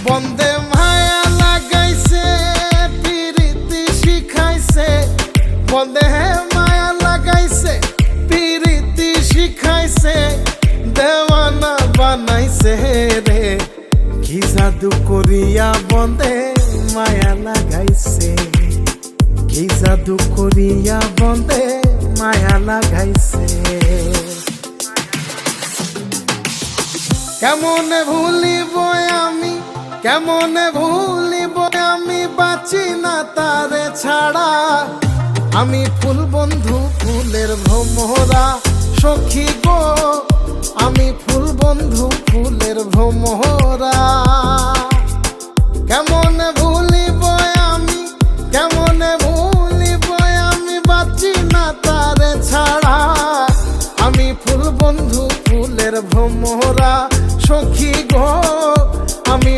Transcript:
বন্দে মায়া লাগাইছে পিরিতি শিখাইছে, বন্দে মায়া লাগাইছে পিরিতি শিখাইছে, দেওয়ানা বানাইছে রে। কি জাদু করিয়া বন্দে মায়া লাগাইছে, কি জাদু করিয়া বন্দে মায়া লাগাইছে। কেমনে ভুলিব আমি, কেমনে ভুলিব আমি, বাঁচি না তারে ছাড়া। আমি ফুল বন্ধু ফুলের ভ্রমরা সখী গো, আমি ফুল বন্ধু ফুলের ভ্রমরা। কেমনে ভুলিব আমি, কেমনে ভুলিব আমি, বাঁচি না তারে ছাড়া। আমি ফুল বন্ধু ফুলের ভ্রমরা সখী গো, আমি